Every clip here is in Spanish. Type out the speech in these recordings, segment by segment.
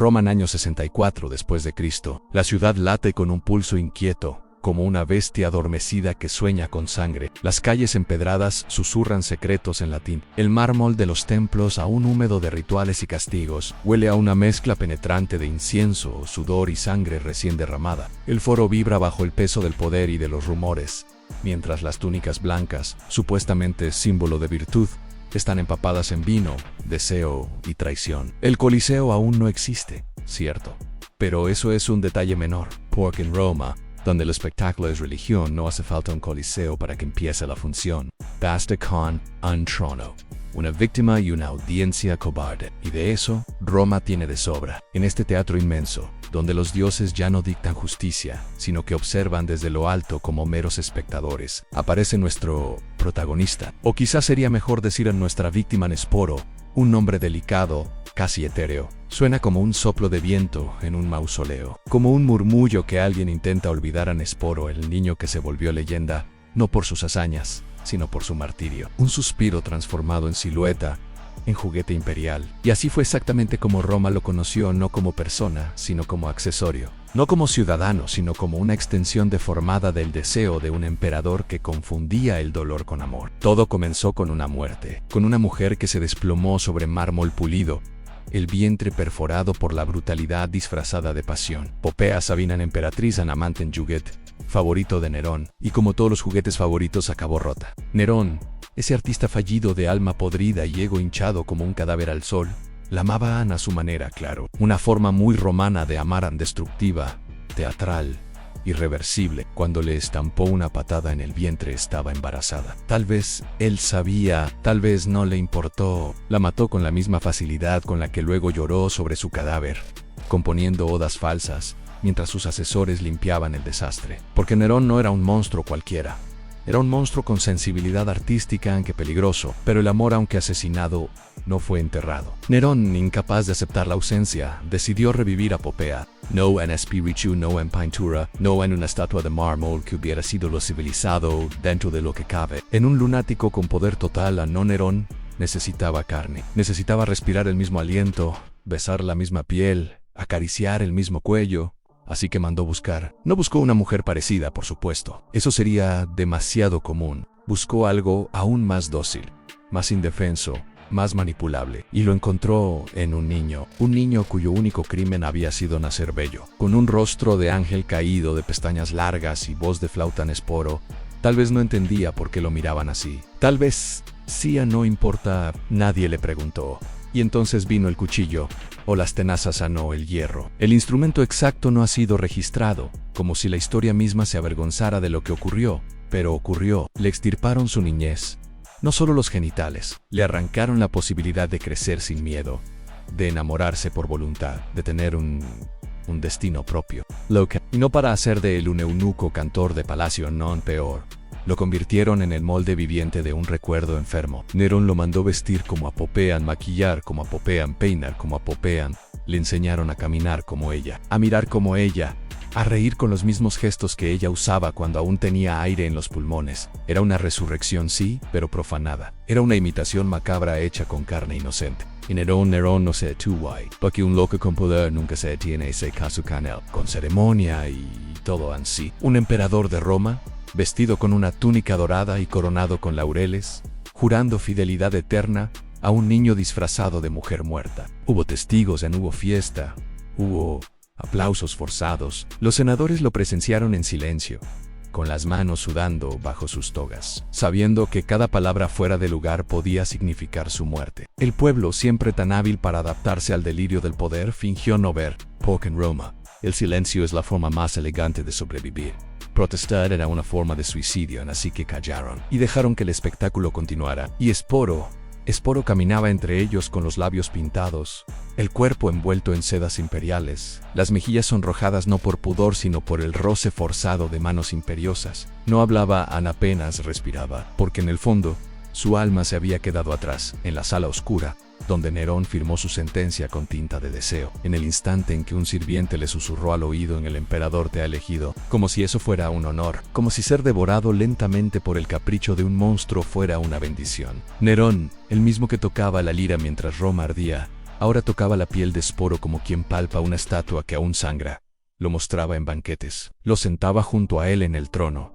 Roma en año 64 después de Cristo. La ciudad late con un pulso inquieto, como una bestia adormecida que sueña con sangre. Las calles empedradas susurran secretos en latín. El mármol de los templos, aún húmedo de rituales y castigos, huele a una mezcla penetrante de incienso, sudor y sangre recién derramada. El foro vibra bajo el peso del poder y de los rumores, mientras las túnicas blancas, supuestamente símbolo de virtud, están empapadas en vino, deseo y traición. El Coliseo aún no existe, cierto, pero eso es un detalle menor, porque en Roma, donde el espectáculo es religión, no hace falta un coliseo para que empiece la función. Basta con un trono, una víctima y una audiencia cobarde. Y de eso, Roma tiene de sobra. En este teatro inmenso, donde los dioses ya no dictan justicia, sino que observan desde lo alto como meros espectadores, aparece nuestro protagonista. O quizás sería mejor decir a nuestra víctima Nesporo, un nombre delicado, casi etéreo. Suena como un soplo de viento en un mausoleo, como un murmullo que alguien intenta olvidar a Nesporo, el niño que se volvió leyenda, no por sus hazañas, sino por su martirio. Un suspiro transformado en silueta, en juguete imperial. Y así fue exactamente como Roma lo conoció, no como persona, sino como accesorio. No como ciudadano, sino como una extensión deformada del deseo de un emperador que confundía el dolor con amor. Todo comenzó con una muerte, con una mujer que se desplomó sobre mármol pulido, el vientre perforado por la brutalidad disfrazada de pasión. Popea Sabina, emperatriz Anamanten Juguet, favorito de Nerón, y como todos los juguetes favoritos acabó rota. Nerón, ese artista fallido de alma podrida y ego hinchado como un cadáver al sol, la amaba a su manera, claro. Una forma muy romana de amar, destructiva, teatral, irreversible. Cuando le estampó una patada en el vientre estaba embarazada. Tal vez él sabía, tal vez no le importó. La mató con la misma facilidad con la que luego lloró sobre su cadáver, componiendo odas falsas, mientras sus asesores limpiaban el desastre. Porque Nerón no era un monstruo cualquiera. Era un monstruo con sensibilidad artística, aunque peligroso, pero el amor, aunque asesinado, no fue enterrado. Nerón, incapaz de aceptar la ausencia, decidió revivir a Popea, no en espíritu, no en pintura, no en una estatua de mármol que hubiera sido lo civilizado dentro de lo que cabe. En un lunático con poder total, a no Nerón necesitaba carne, necesitaba respirar el mismo aliento, besar la misma piel, acariciar el mismo cuello. Así que mandó buscar. No buscó una mujer parecida, por supuesto. Eso sería demasiado común. Buscó algo aún más dócil, más indefenso, más manipulable. Y lo encontró en un niño cuyo único crimen había sido nacer bello. Con un rostro de ángel caído, de pestañas largas y voz de flauta Nesporo. Tal vez no entendía por qué lo miraban así. Tal vez, sí a no importa, nadie le preguntó. Y entonces vino el cuchillo, o las tenazas sanó el hierro. El instrumento exacto no ha sido registrado, como si la historia misma se avergonzara de lo que ocurrió, pero ocurrió. Le extirparon su niñez, no solo los genitales, le arrancaron la posibilidad de crecer sin miedo, de enamorarse por voluntad, de tener un destino propio. Y no para hacer de él un eunuco cantor de palacio, no peor. Lo convirtieron en el molde viviente de un recuerdo enfermo. Nerón lo mandó vestir como a Popea, maquillar como a Popea, peinar como a Popea. Le enseñaron a caminar como ella, a mirar como ella, a reír con los mismos gestos que ella usaba cuando aún tenía aire en los pulmones. Era una resurrección, sí, pero profanada. Era una imitación macabra hecha con carne inocente. Y Nerón no se detuvo ahí, porque un loco con poder nunca se detiene y se casa con él, con ceremonia y todo así. Un emperador de Roma, vestido con una túnica dorada y coronado con laureles, jurando fidelidad eterna a un niño disfrazado de mujer muerta. Hubo testigos, hubo fiesta, hubo aplausos forzados. Los senadores lo presenciaron en silencio, con las manos sudando bajo sus togas, sabiendo que cada palabra fuera de lugar podía significar su muerte. El pueblo, siempre tan hábil para adaptarse al delirio del poder, fingió no ver, porque en Roma, el silencio es la forma más elegante de sobrevivir. Protestar era una forma de suicidio, así que callaron y dejaron que el espectáculo continuara. Y Esporo caminaba entre ellos con los labios pintados, el cuerpo envuelto en sedas imperiales, las mejillas sonrojadas no por pudor sino por el roce forzado de manos imperiosas. No hablaba, apenas respiraba, porque en el fondo, su alma se había quedado atrás, en la sala oscura, donde Nerón firmó su sentencia con tinta de deseo. En el instante en que un sirviente le susurró al oído: "El emperador te ha elegido", como si eso fuera un honor, como si ser devorado lentamente por el capricho de un monstruo fuera una bendición. Nerón, el mismo que tocaba la lira mientras Roma ardía, Ahora tocaba la piel de Esporo como quien palpa una estatua que aún sangra. Lo mostraba en banquetes. Lo sentaba junto a él en el trono.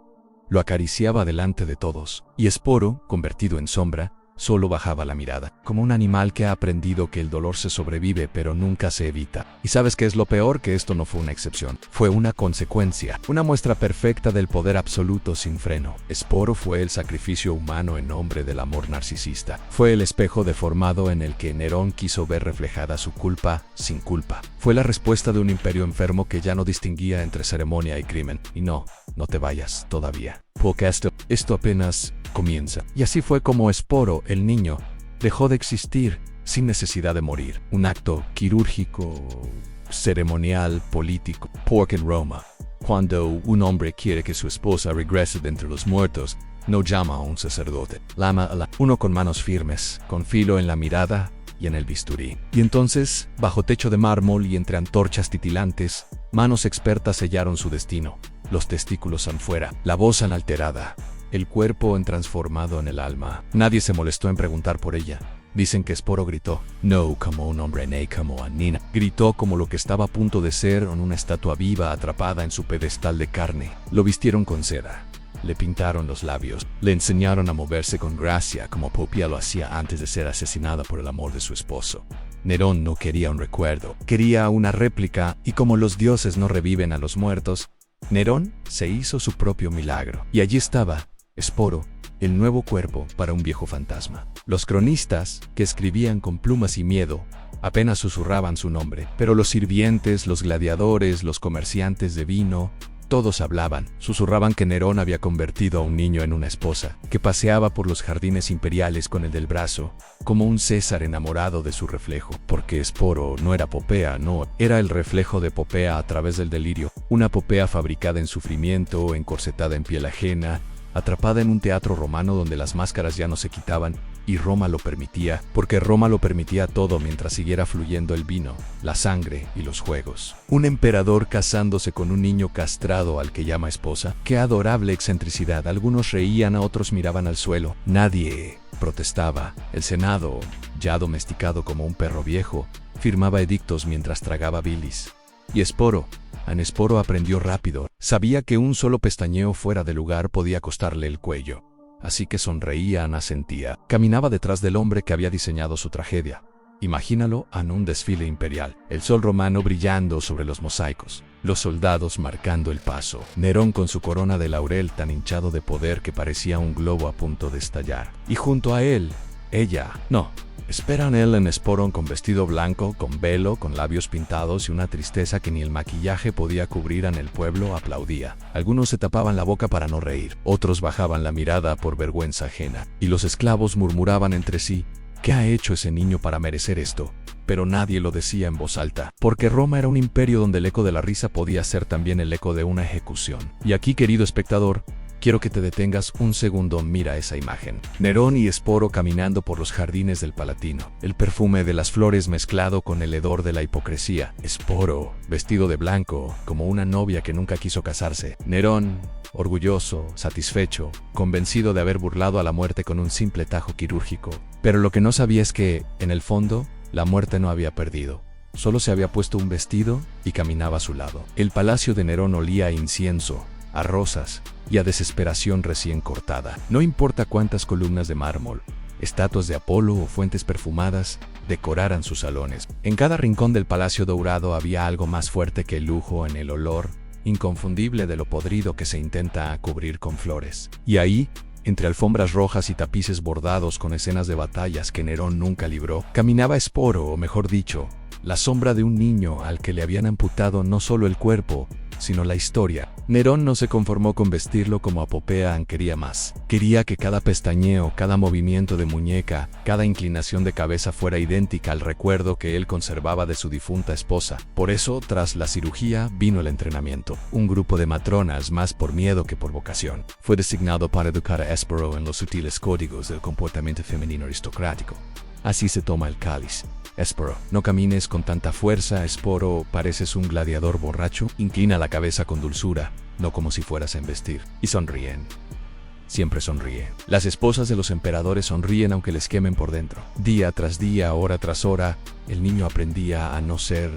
Lo acariciaba delante de todos. Y Esporo, convertido en sombra, solo bajaba la mirada, como un animal que ha aprendido que el dolor se sobrevive pero nunca se evita. ¿Y sabes qué es lo peor? Que esto no fue una excepción. Fue una consecuencia, una muestra perfecta del poder absoluto sin freno. Esporo fue el sacrificio humano en nombre del amor narcisista. Fue el espejo deformado en el que Nerón quiso ver reflejada su culpa sin culpa. Fue la respuesta de un imperio enfermo que ya no distinguía entre ceremonia y crimen. Y no te vayas todavía, porque esto apenas comienza. Y así fue como Esporo, el niño, dejó de existir sin necesidad de morir. Un acto quirúrgico, ceremonial, político. Porque en Roma, cuando un hombre quiere que su esposa regrese de entre los muertos, no llama a un sacerdote, llama a uno con manos firmes, con filo en la mirada y en el bisturí. Y entonces, bajo techo de mármol y entre antorchas titilantes, manos expertas sellaron su destino. Los testículos afuera, la voz analterada, el cuerpo transformado en el alma. Nadie se molestó en preguntar por ella. Dicen que Esporo gritó, no como un hombre, ni como a Nina. Gritó como lo que estaba a punto de ser una estatua viva atrapada en su pedestal de carne. Lo vistieron con seda. Le pintaron los labios. Le enseñaron a moverse con gracia como Popea lo hacía antes de ser asesinada por el amor de su esposo. Nerón no quería un recuerdo, quería una réplica, y como los dioses no reviven a los muertos, Nerón se hizo su propio milagro. Y allí estaba Esporo, el nuevo cuerpo para un viejo fantasma. Los cronistas, que escribían con plumas y miedo, apenas susurraban su nombre, pero los sirvientes, los gladiadores, los comerciantes de vino, todos hablaban, susurraban que Nerón había convertido a un niño en una esposa, que paseaba por los jardines imperiales con el del brazo, como un César enamorado de su reflejo. Porque Esporo no era Popea, no, era el reflejo de Popea a través del delirio, una Popea fabricada en sufrimiento, encorsetada en piel ajena, atrapada en un teatro romano donde las máscaras ya no se quitaban, y Roma lo permitía, porque Roma lo permitía todo mientras siguiera fluyendo el vino, la sangre y los juegos. Un emperador casándose con un niño castrado al que llama esposa. ¡Qué adorable excentricidad! Algunos reían, a otros miraban al suelo. Nadie protestaba. El Senado, ya domesticado como un perro viejo, firmaba edictos mientras tragaba bilis. Y Esporo aprendió rápido. Sabía que un solo pestañeo fuera de lugar podía costarle el cuello. Así que sonreía, asentía. Caminaba detrás del hombre que había diseñado su tragedia. Imagínalo en un desfile imperial. El sol romano brillando sobre los mosaicos. Los soldados marcando el paso. Nerón con su corona de laurel tan hinchado de poder que parecía un globo a punto de estallar. Y junto a él, ella. No. Esperan él en Esporo con vestido blanco, con velo, con labios pintados y una tristeza que ni el maquillaje podía cubrir. En el pueblo aplaudía. Algunos se tapaban la boca para no reír, otros bajaban la mirada por vergüenza ajena. Y los esclavos murmuraban entre sí, ¿qué ha hecho ese niño para merecer esto? Pero nadie lo decía en voz alta, porque Roma era un imperio donde el eco de la risa podía ser también el eco de una ejecución. Y aquí, querido espectador, quiero que te detengas un segundo, mira esa imagen. Nerón y Esporo caminando por los jardines del Palatino. El perfume de las flores mezclado con el hedor de la hipocresía. Esporo, vestido de blanco, como una novia que nunca quiso casarse. Nerón, orgulloso, satisfecho, convencido de haber burlado a la muerte con un simple tajo quirúrgico. Pero lo que no sabía es que, en el fondo, la muerte no había perdido. Solo se había puesto un vestido y caminaba a su lado. El palacio de Nerón olía a incienso, a rosas y a desesperación recién cortada. No importa cuántas columnas de mármol, estatuas de Apolo o fuentes perfumadas decoraran sus salones. En cada rincón del palacio dorado había algo más fuerte que el lujo, en el olor inconfundible de lo podrido que se intenta cubrir con flores. Y ahí, entre alfombras rojas y tapices bordados con escenas de batallas que Nerón nunca libró, caminaba Esporo, o mejor dicho, la sombra de un niño al que le habían amputado no solo el cuerpo, sino la historia. Nerón no se conformó con vestirlo como a Popea, quería más. Quería que cada pestañeo, cada movimiento de muñeca, cada inclinación de cabeza fuera idéntica al recuerdo que él conservaba de su difunta esposa. Por eso, tras la cirugía, vino el entrenamiento. Un grupo de matronas, más por miedo que por vocación, fue designado para educar a Esporo en los sutiles códigos del comportamiento femenino aristocrático. Así se toma el cáliz. Esporo, no camines con tanta fuerza, Esporo, pareces un gladiador borracho. Inclina la cabeza con dulzura, no como si fueras a embestir. Y sonríen. siempre sonríe. Las esposas de los emperadores sonríen aunque les quemen por dentro. Día tras día, hora tras hora, el niño aprendía a no ser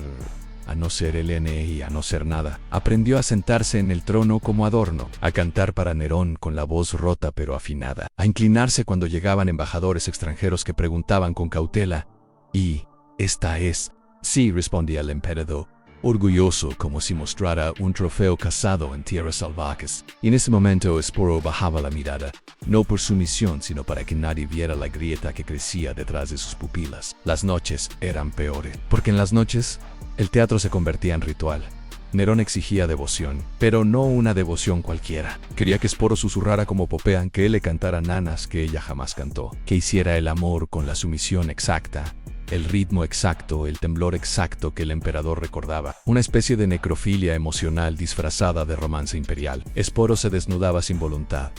Helene y a no ser nada. Aprendió a sentarse en el trono como adorno, a cantar para Nerón con la voz rota pero afinada, a inclinarse cuando llegaban embajadores extranjeros que preguntaban con cautela, ¿y esta es? Sí, respondía el emperador, orgulloso como si mostrara un trofeo cazado en tierras salvajes. Y en ese momento Esporo bajaba la mirada, no por sumisión, sino para que nadie viera la grieta que crecía detrás de sus pupilas. Las noches eran peores, porque en las noches el teatro se convertía en ritual. Nerón exigía devoción, pero no una devoción cualquiera. Quería que Esporo susurrara como Popea, que él le cantara nanas que ella jamás cantó, que hiciera el amor con la sumisión exacta, el ritmo exacto, el temblor exacto que el emperador recordaba. Una especie de necrofilia emocional disfrazada de romance imperial. Esporo se desnudaba sin voluntad,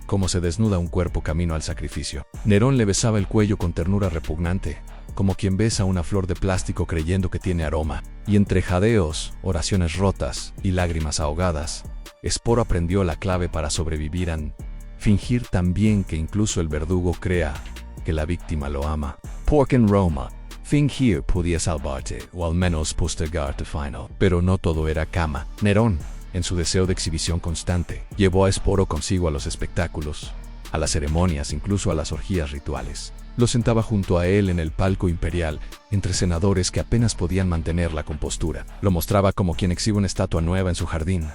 como se desnuda un cuerpo camino al sacrificio. Nerón le besaba el cuello con ternura repugnante, como quien besa una flor de plástico creyendo que tiene aroma. Y entre jadeos, oraciones rotas y lágrimas ahogadas, Esporo aprendió la clave para sobrevivir a fingir tan bien que incluso el verdugo crea que la víctima lo ama. Porque en Roma, fingir podía salvarte, o al menos postergar tu final. Pero no todo era cama. Nerón, en su deseo de exhibición constante, llevó a Esporo consigo a los espectáculos, a las ceremonias, incluso a las orgías rituales. Lo sentaba junto a él en el palco imperial, entre senadores que apenas podían mantener la compostura. Lo mostraba como quien exhibe una estatua nueva en su jardín.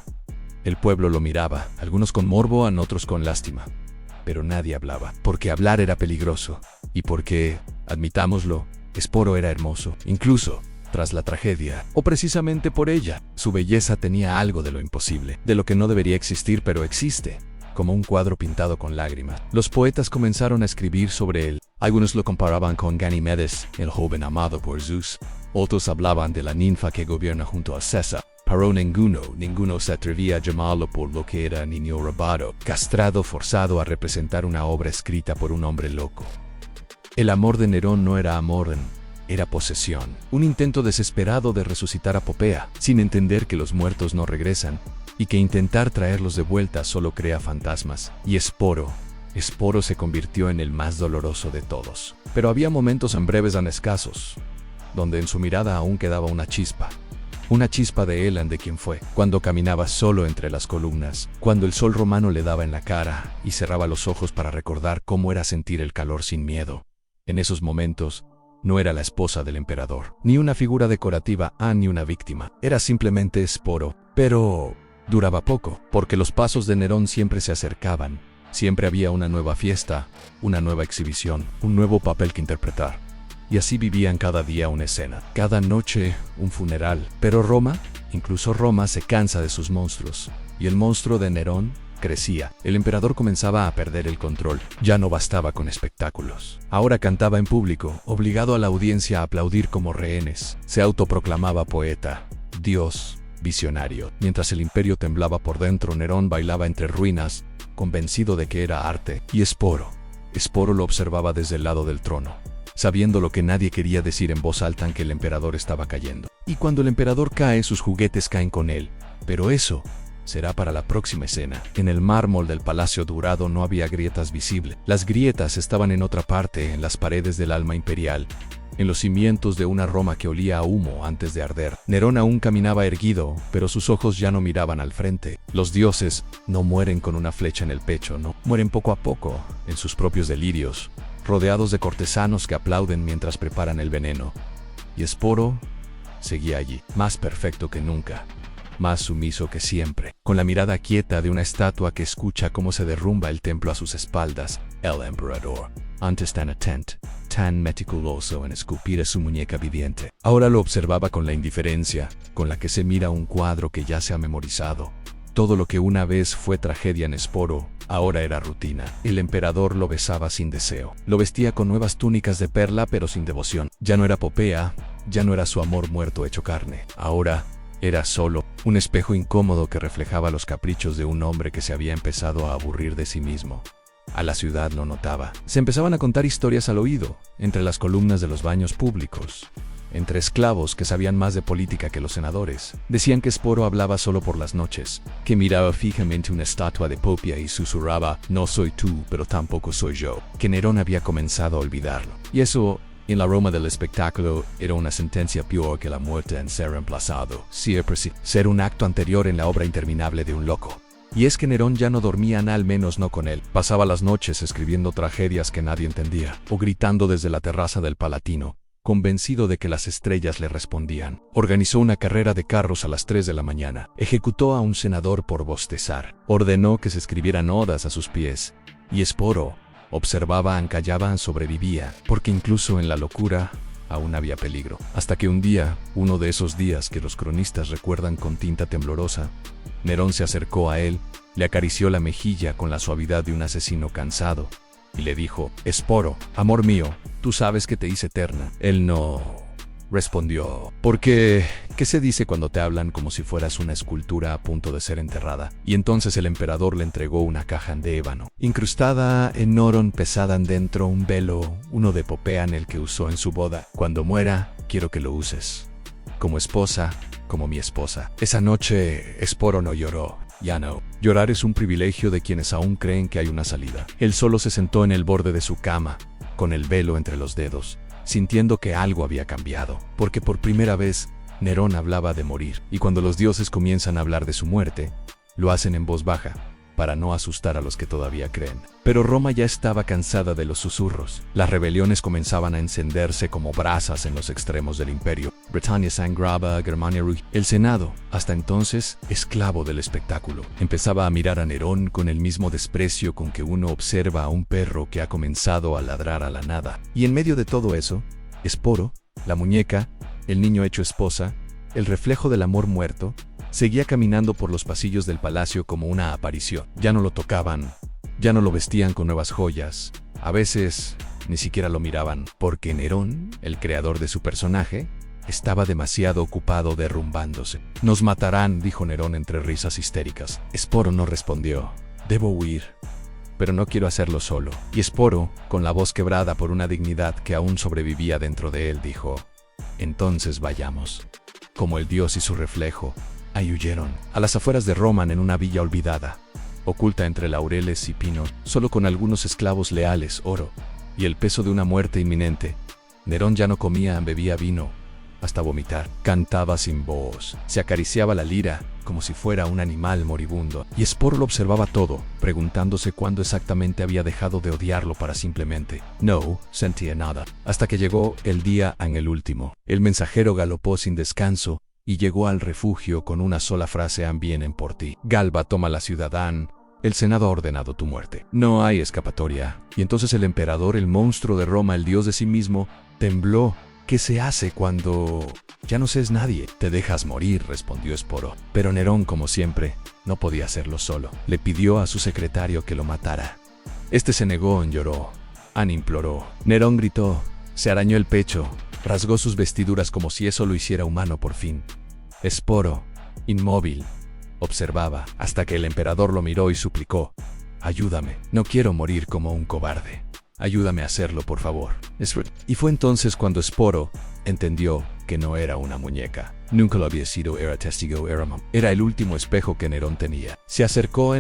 El pueblo lo miraba, algunos con morbo, otros con lástima. Pero nadie hablaba, porque hablar era peligroso, y porque, admitámoslo, Esporo era hermoso, incluso tras la tragedia, o precisamente por ella. Su belleza tenía algo de lo imposible, de lo que no debería existir pero existe, como un cuadro pintado con lágrimas. Los poetas comenzaron a escribir sobre él. Algunos lo comparaban con Ganimedes, el joven amado por Zeus. Otros hablaban de la ninfa que gobierna junto a César. Pero ninguno se atrevía a llamarlo por lo que era: niño robado, castrado, forzado a representar una obra escrita por un hombre loco. El amor de Nerón no era amor, era posesión. Un intento desesperado de resucitar a Popea, sin entender que los muertos no regresan, y que intentar traerlos de vuelta solo crea fantasmas. Y Esporo se convirtió en el más doloroso de todos. Pero había momentos en breves escasos, donde en su mirada aún quedaba una chispa de Elan, de quien fue, cuando caminaba solo entre las columnas, cuando el sol romano le daba en la cara y cerraba los ojos para recordar cómo era sentir el calor sin miedo. En esos momentos, no era la esposa del emperador, ni una figura decorativa, ni una víctima. Era simplemente Esporo. Pero duraba poco, porque los pasos de Nerón siempre se acercaban. Siempre había una nueva fiesta, una nueva exhibición, un nuevo papel que interpretar. Y así vivían cada día una escena, cada noche un funeral. Pero Roma, incluso Roma, se cansa de sus monstruos. Y el monstruo de Nerón crecía. El emperador comenzaba a perder el control. Ya no bastaba con espectáculos. Ahora cantaba en público, obligado a la audiencia a aplaudir como rehenes. Se autoproclamaba poeta, dios, visionario. Mientras el imperio temblaba por dentro, Nerón bailaba entre ruinas, convencido de que era arte. Y Esporo lo observaba desde el lado del trono, sabiendo lo que nadie quería decir en voz alta, que el emperador estaba cayendo. Y cuando el emperador cae, sus juguetes caen con él. Pero eso será para la próxima escena. En el mármol del Palacio Dorado no había grietas visibles. Las grietas estaban en otra parte, en las paredes del alma imperial, en los cimientos de una Roma que olía a humo antes de arder. Nerón aún caminaba erguido, pero sus ojos ya no miraban al frente. Los dioses no mueren con una flecha en el pecho, no. Mueren poco a poco, en sus propios delirios, rodeados de cortesanos que aplauden mientras preparan el veneno. Y Esporo seguía allí, más perfecto que nunca, más sumiso que siempre, con la mirada quieta de una estatua que escucha cómo se derrumba el templo a sus espaldas. El emperador, antes tan atento, tan meticuloso en esculpir a su muñeca viviente, ahora lo observaba con la indiferencia con la que se mira un cuadro que ya se ha memorizado. Todo lo que una vez fue tragedia en Esporo, ahora era rutina. El emperador lo besaba sin deseo. Lo vestía con nuevas túnicas de perla, pero sin devoción. Ya no era Popea, ya no era su amor muerto hecho carne. Ahora era solo un espejo incómodo que reflejaba los caprichos de un hombre que se había empezado a aburrir de sí mismo. A la ciudad lo notaba. Se empezaban a contar historias al oído, entre las columnas de los baños públicos. entre esclavos que sabían más de política que los senadores. Decían que Esporo hablaba solo por las noches, que miraba fijamente una estatua de Popia y susurraba, no soy tú, pero tampoco soy yo, que Nerón había comenzado a olvidarlo. Y eso, en la Roma del espectáculo, era una sentencia peor que la muerte en ser reemplazado, siempre ser un acto anterior en la obra interminable de un loco. Y es que Nerón ya no dormía, al menos no con él. Pasaba las noches escribiendo tragedias que nadie entendía, o gritando desde la terraza del Palatino, convencido de que las estrellas le respondían. Organizó una carrera de carros a las 3 de la mañana. Ejecutó a un senador por bostezar. Ordenó que se escribieran odas a sus pies. Y Esporo observaba, callaba, sobrevivía, porque incluso en la locura aún había peligro. Hasta que un día, uno de esos días que los cronistas recuerdan con tinta temblorosa, Nerón se acercó a él, le acarició la mejilla con la suavidad de un asesino cansado, y le dijo, Esporo, amor mío, tú sabes que te hice eterna. Él no respondió, porque, ¿qué se dice cuando te hablan como si fueras una escultura a punto de ser enterrada? Y entonces el emperador le entregó una caja de ébano, incrustada en oro, pesada dentro un velo, uno de Popea en el que usó en su boda. Cuando muera, quiero que lo uses. Como esposa, como mi esposa. Esa noche, Esporo no lloró. Ya no. Llorar es un privilegio de quienes aún creen que hay una salida. Él solo se sentó en el borde de su cama, con el velo entre los dedos, sintiendo que algo había cambiado, porque por primera vez Nerón hablaba de morir, y cuando los dioses comienzan a hablar de su muerte, lo hacen en voz baja, para no asustar a los que todavía creen. Pero Roma ya estaba cansada de los susurros. Las rebeliones comenzaban a encenderse como brasas en los extremos del imperio. Bretaña sangraba, Germania rugía. El Senado, hasta entonces esclavo del espectáculo, empezaba a mirar a Nerón con el mismo desprecio con que uno observa a un perro que ha comenzado a ladrar a la nada. Y en medio de todo eso, Esporo, la muñeca, el niño hecho esposa, el reflejo del amor muerto, seguía caminando por los pasillos del palacio como una aparición. Ya no lo tocaban, ya no lo vestían con nuevas joyas, a veces ni siquiera lo miraban, porque Nerón, el creador de su personaje, estaba demasiado ocupado derrumbándose. Nos matarán, dijo Nerón entre risas histéricas. Esporo no respondió. Debo huir, pero no quiero hacerlo solo. Y Esporo, con la voz quebrada por una dignidad que aún sobrevivía dentro de él, dijo, entonces vayamos. Como el dios y su reflejo, ahí huyeron, a las afueras de Roma, en una villa olvidada, oculta entre laureles y pinos, solo con algunos esclavos leales, oro, y el peso de una muerte inminente. Nerón ya no comía, bebía vino, hasta vomitar. Cantaba sin voz, se acariciaba la lira, como si fuera un animal moribundo. Y Esporo lo observaba todo, preguntándose cuándo exactamente había dejado de odiarlo para simplemente no sentía nada. Hasta que llegó el día en el último. El mensajero galopó sin descanso, y llegó al refugio con una sola frase: vienen por ti. Galba toma la ciudad. El Senado ha ordenado tu muerte. No hay escapatoria. Y entonces el emperador, el monstruo de Roma, el dios de sí mismo, tembló. ¿Qué se hace cuando ya no se es nadie? Te dejas morir, respondió Esporo. Pero Nerón, como siempre, no podía hacerlo solo. Le pidió a su secretario que lo matara. Este se negó, lloró, imploró. Nerón gritó, se arañó el pecho, rasgó sus vestiduras como si eso lo hiciera humano por fin. Esporo, inmóvil, observaba hasta que el emperador lo miró y suplicó: ayúdame, no quiero morir como un cobarde. Ayúdame a hacerlo, por favor. Y fue entonces cuando Esporo entendió que no era una muñeca. Nunca lo había sido, era testigo, era el último espejo que Nerón tenía. Se acercó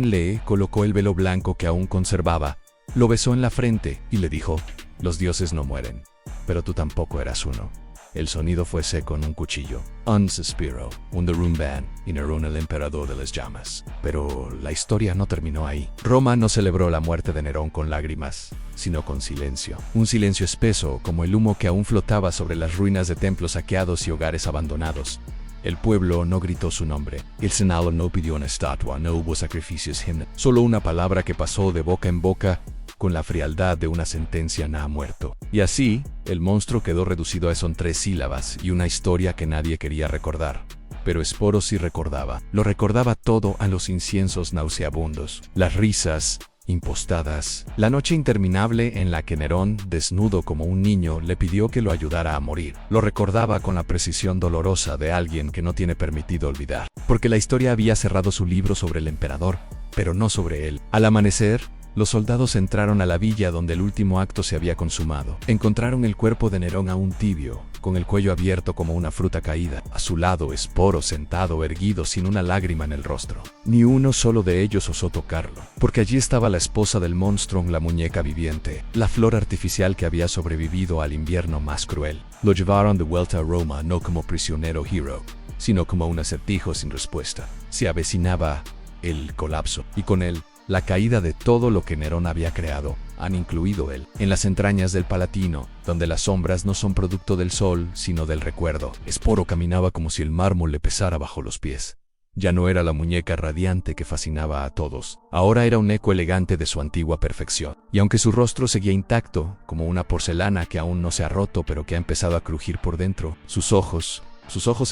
colocó el velo blanco que aún conservaba, lo besó en la frente y le dijo: los dioses no mueren, pero tú tampoco eras uno. El sonido fue seco en un cuchillo. Un suspiro, un derrumban, y Nerón, el emperador de las llamas. Pero la historia no terminó ahí. Roma no celebró la muerte de Nerón con lágrimas, sino con silencio. Un silencio espeso, como el humo que aún flotaba sobre las ruinas de templos saqueados y hogares abandonados. El pueblo no gritó su nombre. El Senado no pidió una estatua, no hubo sacrificios, solo una palabra que pasó de boca en boca con la frialdad de una sentencia: ha muerto. Y así, el monstruo quedó reducido a son 3 sílabas y una historia que nadie quería recordar. Pero Esporo sí recordaba. Lo recordaba todo: a los inciensos nauseabundos, las risas impostadas, la noche interminable en la que Nerón, desnudo como un niño, le pidió que lo ayudara a morir. Lo recordaba con la precisión dolorosa de alguien que no tiene permitido olvidar. Porque la historia había cerrado su libro sobre el emperador, pero no sobre él. Al amanecer, los soldados entraron a la villa donde el último acto se había consumado. Encontraron el cuerpo de Nerón aún tibio, con el cuello abierto como una fruta caída. A su lado, Esporo sentado, erguido, sin una lágrima en el rostro. Ni uno solo de ellos osó tocarlo, porque allí estaba la esposa del monstruo, la muñeca viviente, la flor artificial que había sobrevivido al invierno más cruel. Lo llevaron de vuelta a Roma no como prisionero hero, sino como un acertijo sin respuesta. Se avecinaba el colapso, y con él, la caída de todo lo que Nerón había creado, han incluido él. En las entrañas del Palatino, donde las sombras no son producto del sol, sino del recuerdo, Esporo caminaba como si el mármol le pesara bajo los pies. Ya no era la muñeca radiante que fascinaba a todos, ahora era un eco elegante de su antigua perfección. Y aunque su rostro seguía intacto, como una porcelana que aún no se ha roto pero que ha empezado a crujir por dentro, sus ojos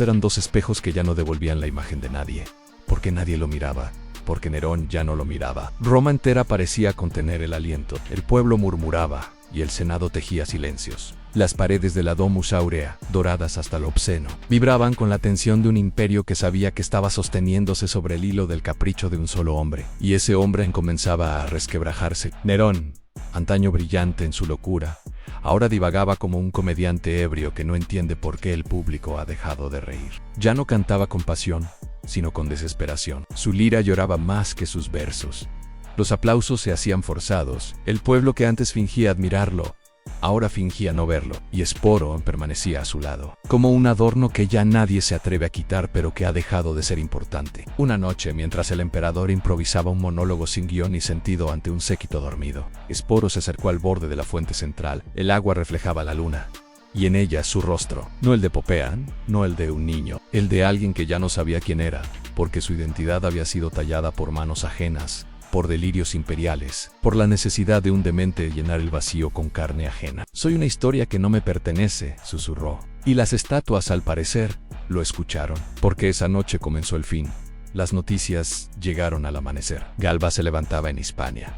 eran dos espejos que ya no devolvían la imagen de nadie, porque nadie lo miraba. Porque Nerón ya no lo miraba. Roma entera parecía contener el aliento. El pueblo murmuraba y el Senado tejía silencios. Las paredes de la Domus Aurea, doradas hasta lo obsceno, vibraban con la tensión de un imperio que sabía que estaba sosteniéndose sobre el hilo del capricho de un solo hombre. Y ese hombre comenzaba a resquebrajarse. Nerón, antaño brillante en su locura, ahora divagaba como un comediante ebrio que no entiende por qué el público ha dejado de reír. Ya no cantaba con pasión, sino con desesperación. Su lira lloraba más que sus versos. Los aplausos se hacían forzados. El pueblo que antes fingía admirarlo, ahora fingía no verlo, y Esporo permanecía a su lado, como un adorno que ya nadie se atreve a quitar pero que ha dejado de ser importante. Una noche, mientras el emperador improvisaba un monólogo sin guión ni sentido ante un séquito dormido, Esporo se acercó al borde de la fuente central. El agua reflejaba la luna, y en ella su rostro, no el de Popea, no el de un niño, el de alguien que ya no sabía quién era, porque su identidad había sido tallada por manos ajenas, por delirios imperiales, por la necesidad de un demente de llenar el vacío con carne ajena. Soy una historia que no me pertenece, susurró. Y las estatuas, al parecer, lo escucharon, porque esa noche comenzó el fin. Las noticias llegaron al amanecer. Galba se levantaba en Hispania.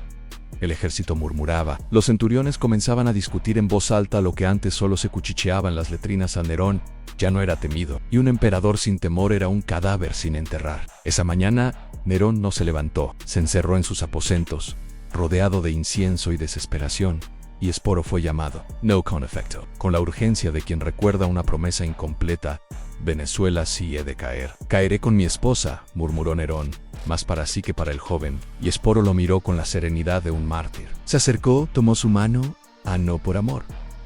El ejército murmuraba. Los centuriones comenzaban a discutir en voz alta lo que antes solo se cuchicheaba en las letrinas a Nerón. Ya no era temido, y un emperador sin temor era un cadáver sin enterrar. Esa mañana, Nerón no se levantó, se encerró en sus aposentos, rodeado de incienso y desesperación, y Esporo fue llamado. No con efecto, con la urgencia de quien recuerda una promesa incompleta. Venezuela sí he de caer. Caeré con mi esposa, murmuró Nerón, más para sí que para el joven, y Esporo lo miró con la serenidad de un mártir. Se acercó, tomó su mano, no por amor,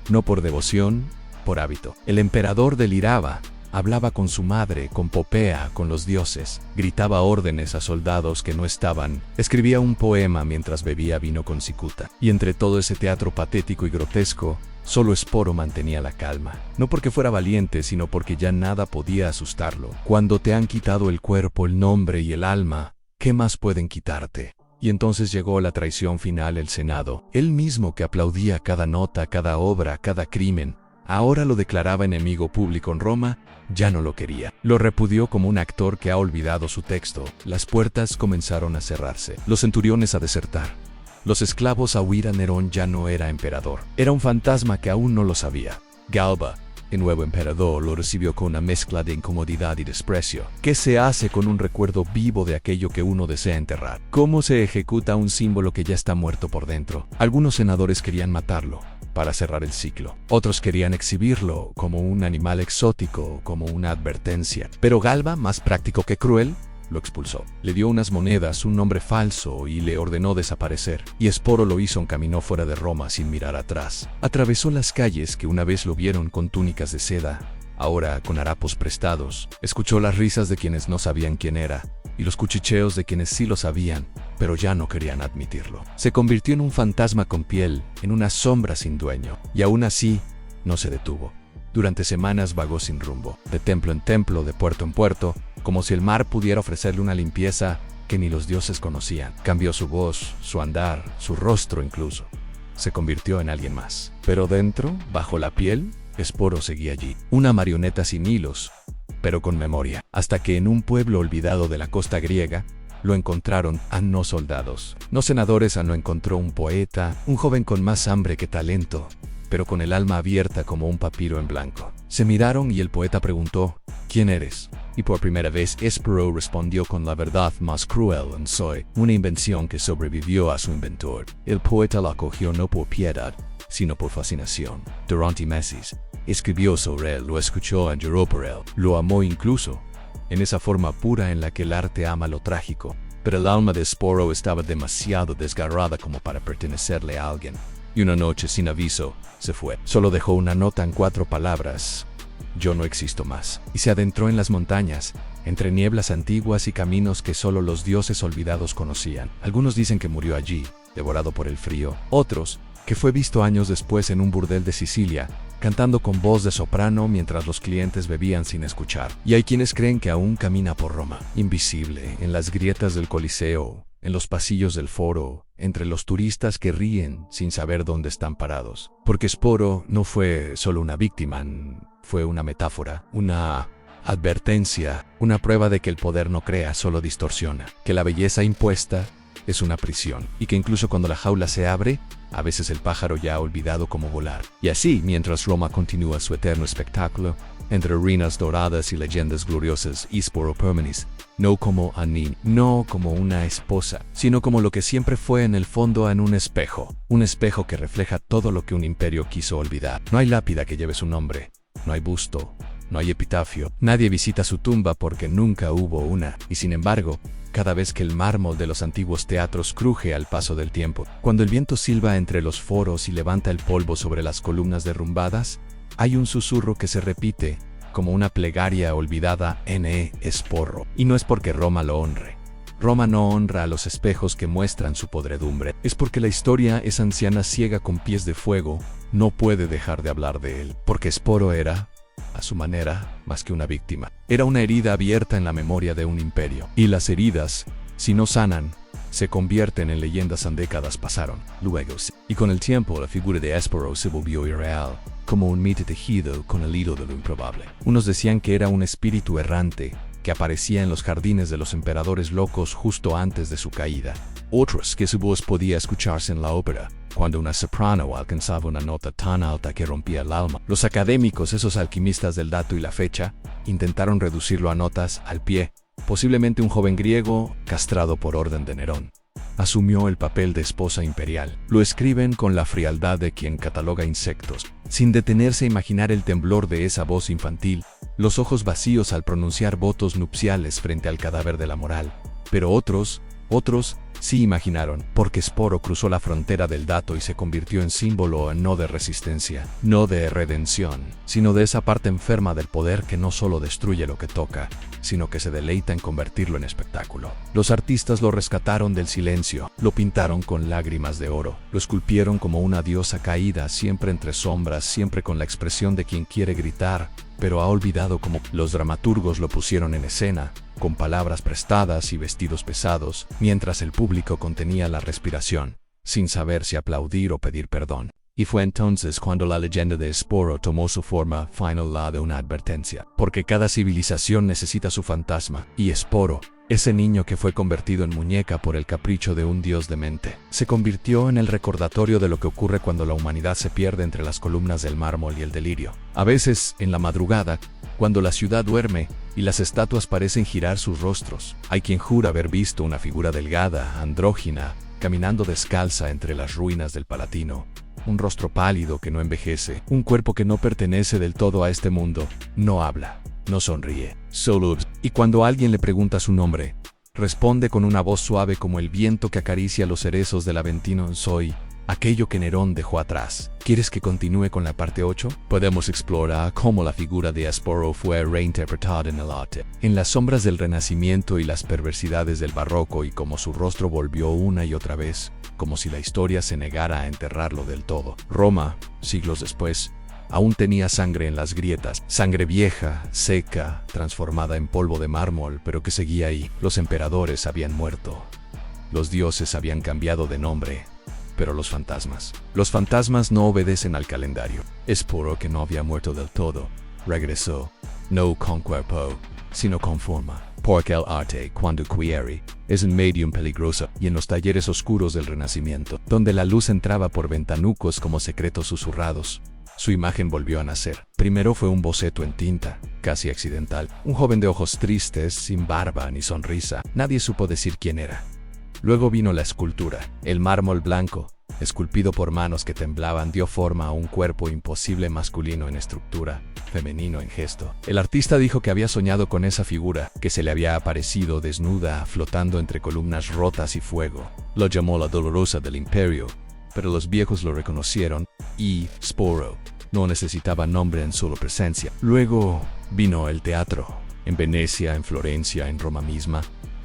no por devoción, por hábito. El emperador deliraba, hablaba con su madre, con Popea, con los dioses, gritaba órdenes a soldados que no estaban, escribía un poema mientras bebía vino con cicuta. Y entre todo ese teatro patético y grotesco, solo Esporo mantenía la calma. No porque fuera valiente, sino porque ya nada podía asustarlo. Cuando te han quitado el cuerpo, el nombre y el alma, ¿qué más pueden quitarte? Y entonces llegó la traición final, el Senado. Él mismo que aplaudía cada nota, cada obra, cada crimen, ahora lo declaraba enemigo público en Roma, ya no lo quería. Lo repudió como un actor que ha olvidado su texto. Las puertas comenzaron a cerrarse, los centuriones a desertar, los esclavos a huir. A Nerón ya no era emperador, era un fantasma que aún no lo sabía. Galba, el nuevo emperador, lo recibió con una mezcla de incomodidad y desprecio. ¿Qué se hace con un recuerdo vivo de aquello que uno desea enterrar? ¿Cómo se ejecuta un símbolo que ya está muerto por dentro? Algunos senadores querían matarlo para cerrar el ciclo. Otros querían exhibirlo como un animal exótico, como una advertencia. Pero Galba, más práctico que cruel, lo expulsó. Le dio unas monedas, un nombre falso y le ordenó desaparecer. Y Esporo lo hizo, caminó fuera de Roma sin mirar atrás. Atravesó las calles que una vez lo vieron con túnicas de seda, ahora con harapos prestados. Escuchó las risas de quienes no sabían quién era y los cuchicheos de quienes sí lo sabían, pero ya no querían admitirlo. Se convirtió en un fantasma con piel, en una sombra sin dueño, y aún así no se detuvo. Durante semanas vagó sin rumbo, de templo en templo, de puerto en puerto, como si el mar pudiera ofrecerle una limpieza que ni los dioses conocían. Cambió su voz, su andar, su rostro incluso. Se convirtió en alguien más. Pero dentro, bajo la piel, Esporo seguía allí, una marioneta sin hilos, pero con memoria, hasta que en un pueblo olvidado de la costa griega, lo encontraron a no soldados, no senadores. No encontró un poeta, un joven con más hambre que talento, pero con el alma abierta como un papiro en blanco. Se miraron y el poeta preguntó, ¿quién eres? Y por primera vez Esporo respondió con la verdad más cruel: soy una invención que sobrevivió a su inventor. El poeta la acogió no por piedad, sino por fascinación. Durante meses, escribió sobre él, lo escuchó y lloró por él, lo amó incluso, en esa forma pura en la que el arte ama lo trágico. Pero el alma de Sporo estaba demasiado desgarrada como para pertenecerle a alguien. Y una noche, sin aviso, se fue. Solo dejó una nota en 4 palabras: yo no existo más. Y se adentró en las montañas, entre nieblas antiguas y caminos que solo los dioses olvidados conocían. Algunos dicen que murió allí, devorado por el frío. Otros, que fue visto años después en un burdel de Sicilia, cantando con voz de soprano mientras los clientes bebían sin escuchar. Y hay quienes creen que aún camina por Roma, invisible, en las grietas del Coliseo, en los pasillos del Foro, entre los turistas que ríen sin saber dónde están parados. Porque Sporo no fue solo una víctima, fue una metáfora, una advertencia, una prueba de que el poder no crea, solo distorsiona, que la belleza impuesta es una prisión, y que incluso cuando la jaula se abre, a veces el pájaro ya ha olvidado cómo volar. Y así, mientras Roma continúa su eterno espectáculo, entre ruinas doradas y leyendas gloriosas, Sporo permanece, no como Annin, no como una esposa, sino como lo que siempre fue en el fondo, en un espejo que refleja todo lo que un imperio quiso olvidar. No hay lápida que lleve su nombre, no hay busto, no hay epitafio, nadie visita su tumba porque nunca hubo una, y sin embargo, cada vez que el mármol de los antiguos teatros cruje al paso del tiempo, cuando el viento silba entre los foros y levanta el polvo sobre las columnas derrumbadas, hay un susurro que se repite, como una plegaria olvidada: N. Sporo. Y no es porque Roma lo honre. Roma no honra a los espejos que muestran su podredumbre. Es porque la historia, esa anciana ciega con pies de fuego, no puede dejar de hablar de él. Porque Sporo era, a su manera, más que una víctima. Era una herida abierta en la memoria de un imperio. Y las heridas, si no sanan, se convierten en leyendas. Décadas pasaron. Luego, y con el tiempo, la figura de Sporo se volvió irreal, como un mito tejido con el hilo de lo improbable. Unos decían que era un espíritu errante, que aparecía en los jardines de los emperadores locos justo antes de su caída. Otros, que su voz podía escucharse en la ópera, cuando una soprano alcanzaba una nota tan alta que rompía el alma. Los académicos, esos alquimistas del dato y la fecha, intentaron reducirlo a notas al pie. Posiblemente un joven griego, castrado por orden de Nerón, asumió el papel de esposa imperial. Lo escriben con la frialdad de quien cataloga insectos, sin detenerse a imaginar el temblor de esa voz infantil, los ojos vacíos al pronunciar votos nupciales frente al cadáver de la moral. Pero otros sí imaginaron, porque Sporo cruzó la frontera del dato y se convirtió en símbolo no de resistencia, no de redención, sino de esa parte enferma del poder que no solo destruye lo que toca, sino que se deleita en convertirlo en espectáculo. Los artistas lo rescataron del silencio, lo pintaron con lágrimas de oro, lo esculpieron como una diosa caída, siempre entre sombras, siempre con la expresión de quien quiere gritar, pero ha olvidado cómo. Los dramaturgos lo pusieron en escena, con palabras prestadas y vestidos pesados, mientras el público contenía la respiración, sin saber si aplaudir o pedir perdón. Y fue entonces cuando la leyenda de Sporo tomó su forma final, la de una advertencia. Porque cada civilización necesita su fantasma, y Sporo, ese niño que fue convertido en muñeca por el capricho de un dios demente, se convirtió en el recordatorio de lo que ocurre cuando la humanidad se pierde entre las columnas del mármol y el delirio. A veces, en la madrugada, cuando la ciudad duerme y las estatuas parecen girar sus rostros, hay quien jura haber visto una figura delgada, andrógina, caminando descalza entre las ruinas del Palatino. Un rostro pálido que no envejece, un cuerpo que no pertenece del todo a este mundo, no habla, no sonríe, solo. Y cuando alguien le pregunta su nombre, responde con una voz suave como el viento que acaricia los cerezos del Aventino: soy aquello que Nerón dejó atrás. ¿Quieres que continúe con la parte 8? Podemos explorar cómo la figura de Sporo fue reinterpretada en el arte, en las sombras del Renacimiento y las perversidades del Barroco, y cómo su rostro volvió una y otra vez, como si la historia se negara a enterrarlo del todo. Roma, siglos después, aún tenía sangre en las grietas, sangre vieja, seca, transformada en polvo de mármol, pero que seguía ahí. Los emperadores habían muerto, los dioses habían cambiado de nombre, pero los fantasmas no obedecen al calendario. Sporo, que no había muerto del todo, regresó, no con cuerpo, sino con forma. Porque el arte, cuando quiere, es un medium peligroso, y en los talleres oscuros del Renacimiento, donde la luz entraba por ventanucos como secretos susurrados, su imagen volvió a nacer. Primero fue un boceto en tinta, casi accidental, un joven de ojos tristes, sin barba ni sonrisa. Nadie supo decir quién era. Luego vino la escultura, el mármol blanco, esculpido por manos que temblaban, dio forma a un cuerpo imposible masculino en estructura, femenino en gesto. El artista dijo que había soñado con esa figura, que se le había aparecido desnuda, flotando entre columnas rotas y fuego. Lo llamó la Dolorosa del Imperio, pero los viejos lo reconocieron y Sporo no necesitaba nombre en solo presencia. Luego vino el teatro. En Venecia, en Florencia, en Roma misma,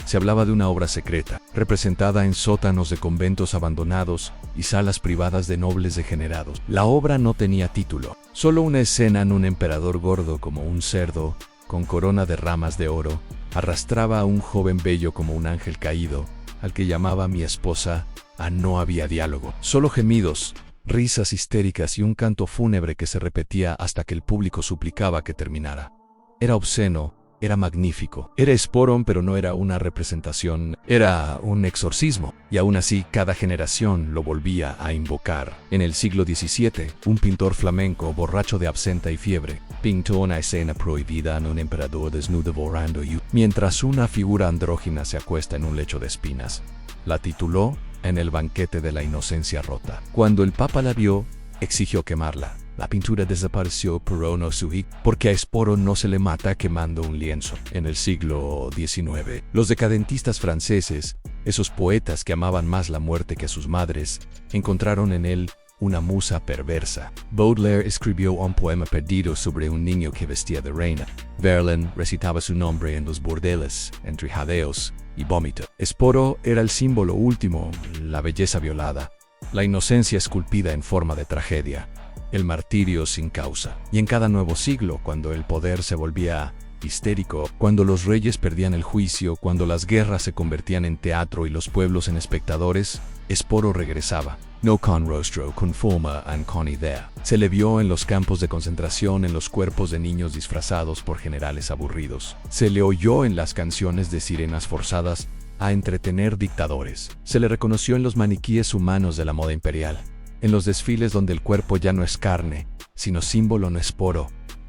se hablaba de una obra secreta, representada en sótanos de conventos abandonados y salas privadas de nobles degenerados. La obra no tenía título, solo una escena en un emperador gordo como un cerdo, con corona de ramas de oro, arrastraba a un joven bello como un ángel caído, al que llamaba mi esposa. No había diálogo, solo gemidos, risas histéricas y un canto fúnebre que se repetía hasta que el público suplicaba que terminara. Era obsceno, era magnífico, era Sporon, pero no era una representación, era un exorcismo, y aún así cada generación lo volvía a invocar. En el siglo XVII, un pintor flamenco, borracho de absenta y fiebre, pintó una escena prohibida en un emperador desnudo devorando mientras una figura andrógina se acuesta en un lecho de espinas. La tituló En el banquete de la inocencia rota. Cuando el Papa la vio, exigió quemarla. La pintura desapareció, pero no su hija, porque a Sporo no se le mata quemando un lienzo. En el siglo XIX, los decadentistas franceses, esos poetas que amaban más la muerte que a sus madres, encontraron en él una musa perversa. Baudelaire escribió un poema perdido sobre un niño que vestía de reina. Verlaine recitaba su nombre en los burdeles, entre jadeos y vómito. Sporo era el símbolo último, la belleza violada, la inocencia esculpida en forma de tragedia, el martirio sin causa. Y en cada nuevo siglo, cuando el poder se volvía histérico, cuando los reyes perdían el juicio, cuando las guerras se convertían en teatro y los pueblos en espectadores, Sporo regresaba. No con rostro, con forma y con idea. Se le vio en los campos de concentración, en los cuerpos de niños disfrazados por generales aburridos. Se le oyó en las canciones de sirenas forzadas a entretener dictadores. Se le reconoció en los maniquíes humanos de la moda imperial, en los desfiles donde el cuerpo ya no es carne, sino símbolo. No, Sporo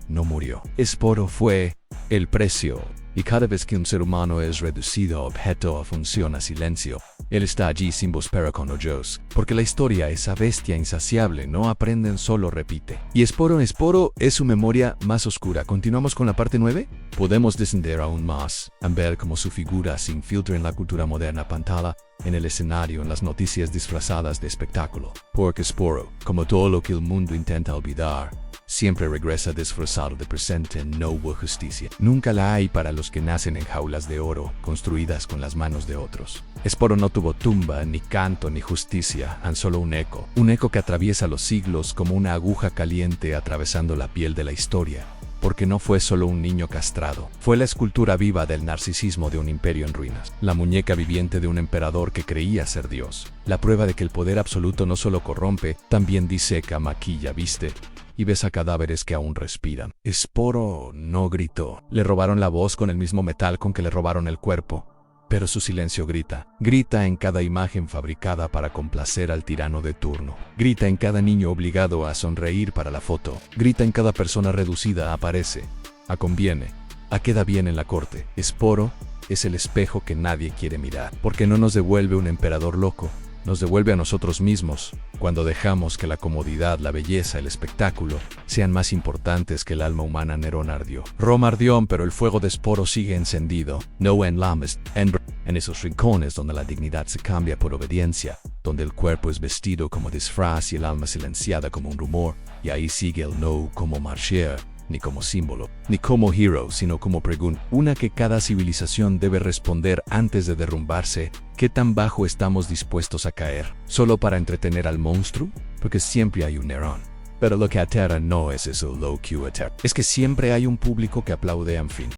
no murió. Sporo fue el precio. Y cada vez que un ser humano es reducido a objeto o función a silencio, él está allí sin voz pero con ojos. Porque la historia, esa bestia insaciable, no aprenden, solo repite. Y Sporo es su memoria más oscura. ¿Continuamos con la parte 9? Podemos descender aún más, a ver cómo su figura se infiltra en la cultura moderna pantalla, en el escenario, en las noticias disfrazadas de espectáculo. Porque Sporo, como todo lo que el mundo intenta olvidar, siempre regresa disfrazado de presente. No hubo justicia. Nunca la hay para los que nacen en jaulas de oro, construidas con las manos de otros. Sporo no tuvo tumba, ni canto, ni justicia, tan solo un eco que atraviesa los siglos como una aguja caliente atravesando la piel de la historia. Porque no fue solo un niño castrado, fue la escultura viva del narcisismo de un imperio en ruinas, la muñeca viviente de un emperador que creía ser Dios, la prueba de que el poder absoluto no solo corrompe, también diseca, maquilla, viste, y besa cadáveres que aún respiran. Sporo no gritó. Le robaron la voz con el mismo metal con que le robaron el cuerpo. Pero su silencio grita en cada imagen fabricada para complacer al tirano de turno. Grita en cada niño obligado a sonreír para la foto. Grita en cada persona reducida a aparece, a conviene, a queda bien en la corte. Sporo es el espejo que nadie quiere mirar, porque no nos devuelve un emperador loco, nos devuelve a nosotros mismos, cuando dejamos que la comodidad, la belleza, el espectáculo sean más importantes que el alma humana. Nerón ardió. Roma ardió, pero el fuego de Sporo sigue encendido. No en Lamas, en esos rincones donde la dignidad se cambia por obediencia, donde el cuerpo es vestido como disfraz y el alma silenciada como un rumor, y ahí sigue el no como marcher, ni como símbolo, ni como hero, sino como pregunta, una que cada civilización debe responder antes de derrumbarse. ¿Qué tan bajo estamos dispuestos a caer? ¿Solo para entretener al monstruo? Porque siempre hay un Nerón. Pero lo que aterra no es eso, lo que aterra es que siempre hay un público que aplaude, en fin.